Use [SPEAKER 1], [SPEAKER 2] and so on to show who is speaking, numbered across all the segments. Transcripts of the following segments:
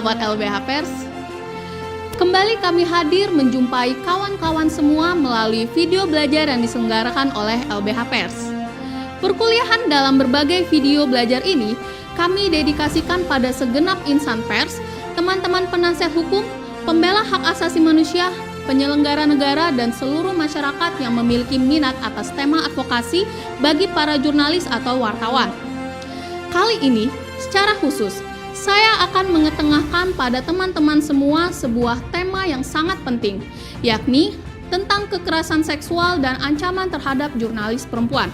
[SPEAKER 1] sahabat LBH Pers. Kembali kami hadir menjumpai kawan-kawan semua melalui video belajar yang diselenggarakan oleh LBH Pers. Perkuliahan dalam berbagai video belajar ini kami dedikasikan pada segenap insan pers, teman-teman penasihat hukum, pembela hak asasi manusia, penyelenggara negara, dan seluruh masyarakat yang memiliki minat atas tema advokasi bagi para jurnalis atau wartawan. Kali ini, secara khusus, saya akan mengetengahkan pada teman-teman semua sebuah tema yang sangat penting, yakni tentang kekerasan seksual dan ancaman terhadap jurnalis perempuan.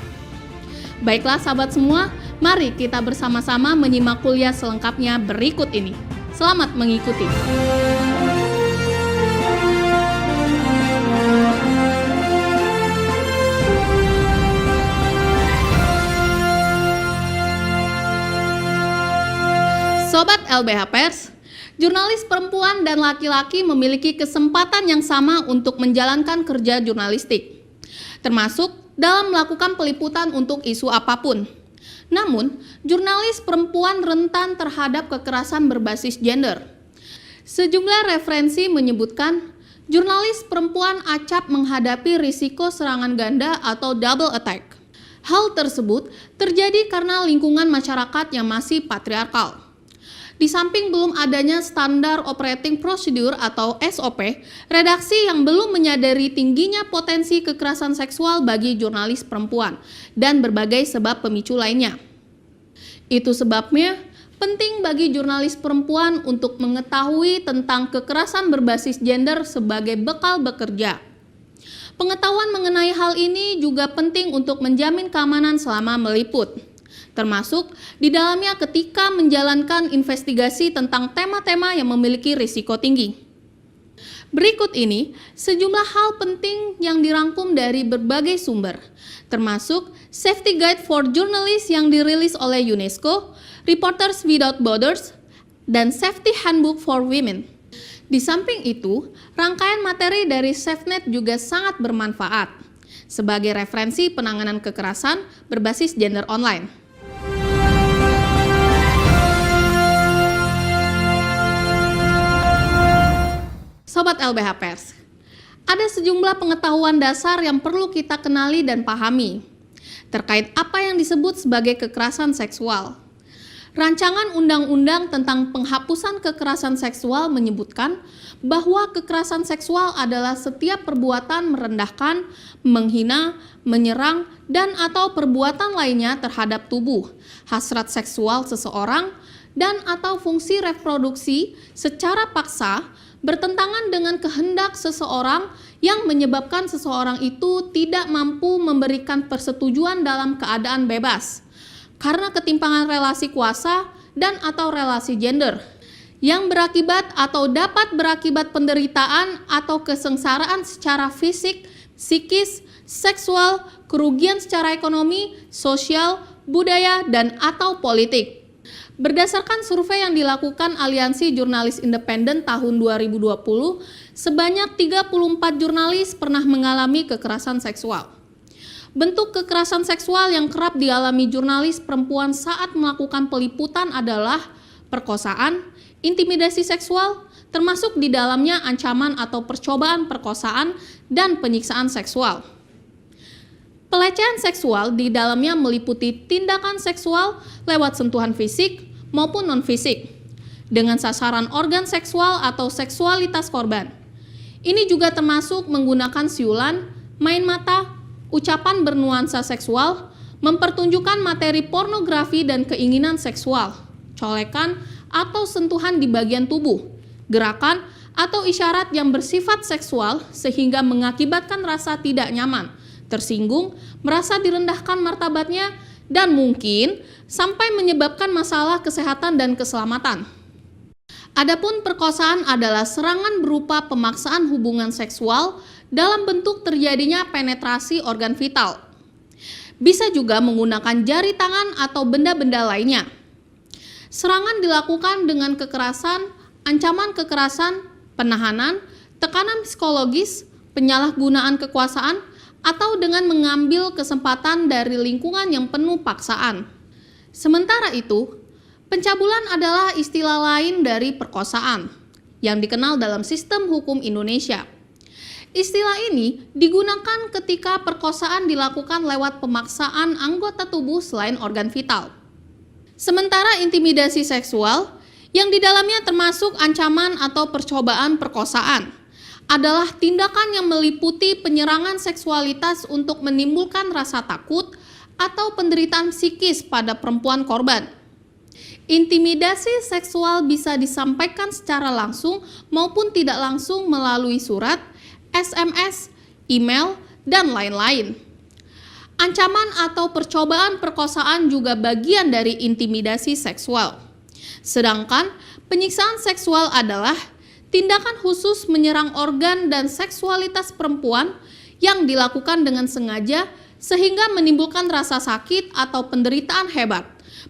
[SPEAKER 1] Baiklah sahabat semua, mari kita bersama-sama menyimak kuliah selengkapnya berikut ini. Selamat mengikuti. Sobat LBH Pers, jurnalis perempuan dan laki-laki memiliki kesempatan yang sama untuk menjalankan kerja jurnalistik, termasuk dalam melakukan peliputan untuk isu apapun. Namun, jurnalis perempuan rentan terhadap kekerasan berbasis gender. Sejumlah referensi menyebutkan, jurnalis perempuan acap menghadapi risiko serangan ganda atau double attack. Hal tersebut terjadi karena lingkungan masyarakat yang masih patriarkal. Di samping belum adanya standar operating procedure atau SOP, redaksi yang belum menyadari tingginya potensi kekerasan seksual bagi jurnalis perempuan dan berbagai sebab pemicu lainnya. Itu sebabnya penting bagi jurnalis perempuan untuk mengetahui tentang kekerasan berbasis gender sebagai bekal bekerja. Pengetahuan mengenai hal ini juga penting untuk menjamin keamanan selama meliput, termasuk di dalamnya ketika menjalankan investigasi tentang tema-tema yang memiliki risiko tinggi. Berikut ini sejumlah hal penting yang dirangkum dari berbagai sumber, termasuk Safety Guide for Journalists yang dirilis oleh UNESCO, Reporters Without Borders, dan Safety Handbook for Women. Di samping itu, rangkaian materi dari SafeNet juga sangat bermanfaat sebagai referensi penanganan kekerasan berbasis gender online. Sobat LBH Pers, ada sejumlah pengetahuan dasar yang perlu kita kenali dan pahami terkait apa yang disebut sebagai kekerasan seksual. Rancangan undang-undang tentang penghapusan kekerasan seksual menyebutkan bahwa kekerasan seksual adalah setiap perbuatan merendahkan, menghina, menyerang, dan atau perbuatan lainnya terhadap tubuh, hasrat seksual seseorang, dan atau fungsi reproduksi secara paksa bertentangan dengan kehendak seseorang yang menyebabkan seseorang itu tidak mampu memberikan persetujuan dalam keadaan bebas karena ketimpangan relasi kuasa dan atau relasi gender yang berakibat atau dapat berakibat penderitaan atau kesengsaraan secara fisik, psikis, seksual, kerugian secara ekonomi, sosial, budaya, dan atau politik. Berdasarkan survei yang dilakukan Aliansi Jurnalis Independen tahun 2020, sebanyak 34 jurnalis pernah mengalami kekerasan seksual. Bentuk kekerasan seksual yang kerap dialami jurnalis perempuan saat melakukan peliputan adalah perkosaan, intimidasi seksual, termasuk di dalamnya ancaman atau percobaan perkosaan dan penyiksaan seksual. Pelecehan seksual di dalamnya meliputi tindakan seksual lewat sentuhan fisik maupun non-fisik dengan sasaran organ seksual atau seksualitas korban. Ini juga termasuk menggunakan siulan, main mata, ucapan bernuansa seksual, mempertunjukkan materi pornografi dan keinginan seksual, colekan atau sentuhan di bagian tubuh, gerakan atau isyarat yang bersifat seksual sehingga mengakibatkan rasa tidak nyaman, tersinggung, merasa direndahkan martabatnya, dan mungkin sampai menyebabkan masalah kesehatan dan keselamatan. Adapun perkosaan adalah serangan berupa pemaksaan hubungan seksual dalam bentuk terjadinya penetrasi organ vital. Bisa juga menggunakan jari tangan atau benda-benda lainnya. Serangan dilakukan dengan kekerasan, ancaman kekerasan, penahanan, tekanan psikologis, penyalahgunaan kekuasaan, atau dengan mengambil kesempatan dari lingkungan yang penuh paksaan. Sementara itu, Pencabulan adalah istilah lain dari perkosaan yang dikenal dalam sistem hukum Indonesia. Istilah ini digunakan ketika perkosaan dilakukan lewat pemaksaan anggota tubuh selain organ vital. Sementara intimidasi seksual, yang di dalamnya termasuk ancaman atau percobaan perkosaan, adalah tindakan yang meliputi penyerangan seksualitas untuk menimbulkan rasa takut atau penderitaan psikis pada perempuan korban. Intimidasi seksual bisa disampaikan secara langsung maupun tidak langsung melalui surat, SMS, email, dan lain-lain. Ancaman atau percobaan perkosaan juga bagian dari intimidasi seksual. Sedangkan penyiksaan seksual adalah tindakan khusus menyerang organ dan seksualitas perempuan yang dilakukan dengan sengaja sehingga menimbulkan rasa sakit atau penderitaan hebat,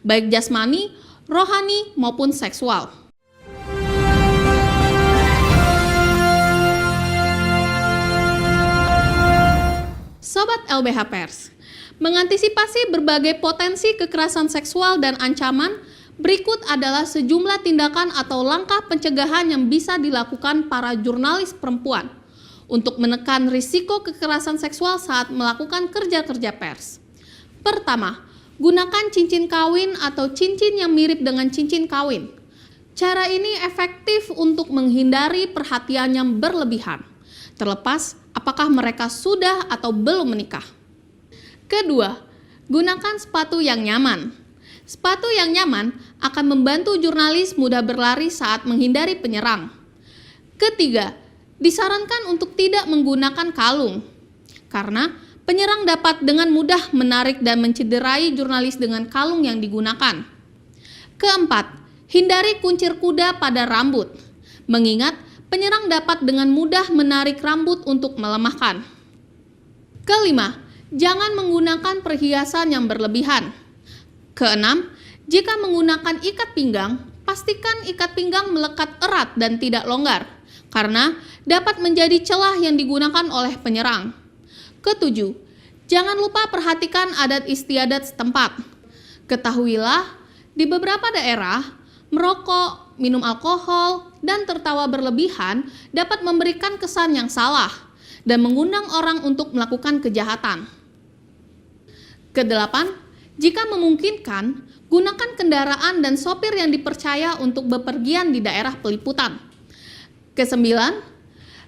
[SPEAKER 1] baik jasmani, rohani, maupun seksual. Sobat LBH Pers, mengantisipasi berbagai potensi kekerasan seksual dan ancaman, berikut adalah sejumlah tindakan atau langkah pencegahan yang bisa dilakukan para jurnalis perempuan untuk menekan risiko kekerasan seksual saat melakukan kerja-kerja pers. Pertama, gunakan cincin kawin atau cincin yang mirip dengan cincin kawin. Cara ini efektif untuk menghindari perhatian yang berlebihan, terlepas apakah mereka sudah atau belum menikah. Kedua, gunakan sepatu yang nyaman. Sepatu yang nyaman akan membantu jurnalis mudah berlari saat menghindari penyerang. Ketiga, disarankan untuk tidak menggunakan kalung, karena penyerang dapat dengan mudah menarik dan mencederai jurnalis dengan kalung yang digunakan. Keempat, hindari kuncir kuda pada rambut, mengingat penyerang dapat dengan mudah menarik rambut untuk melemahkan. Kelima, jangan menggunakan perhiasan yang berlebihan. Keenam, jika menggunakan ikat pinggang, pastikan ikat pinggang melekat erat dan tidak longgar, karena dapat menjadi celah yang digunakan oleh penyerang. Ketujuh, jangan lupa perhatikan adat istiadat setempat. Ketahuilah, di beberapa daerah, merokok, minum alkohol, dan tertawa berlebihan dapat memberikan kesan yang salah dan mengundang orang untuk melakukan kejahatan. Kedelapan, jika memungkinkan, gunakan kendaraan dan sopir yang dipercaya untuk bepergian di daerah peliputan. Kesembilan,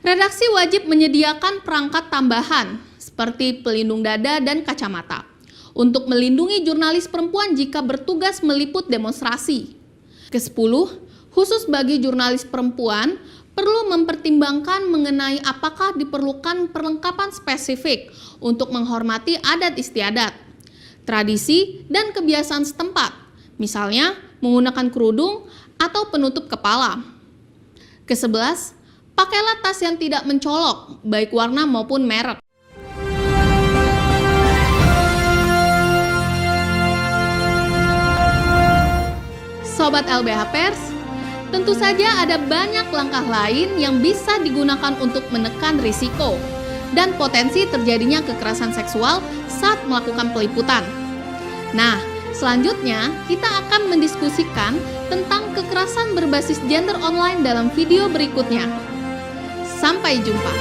[SPEAKER 1] redaksi wajib menyediakan perangkat tambahan seperti pelindung dada dan kacamata untuk melindungi jurnalis perempuan jika bertugas meliput demonstrasi. Kesepuluh, khusus bagi jurnalis perempuan, perlu mempertimbangkan mengenai apakah diperlukan perlengkapan spesifik untuk menghormati adat istiadat, tradisi, dan kebiasaan setempat, misalnya menggunakan kerudung atau penutup kepala. Ke-11, pakailah tas yang tidak mencolok, baik warna maupun merek. Sobat LBH Pers, tentu saja ada banyak langkah lain yang bisa digunakan untuk menekan risiko dan potensi terjadinya kekerasan seksual saat melakukan peliputan. Nah, selanjutnya kita akan mendiskusikan tentang kekerasan berbasis gender online dalam video berikutnya. Sampai jumpa.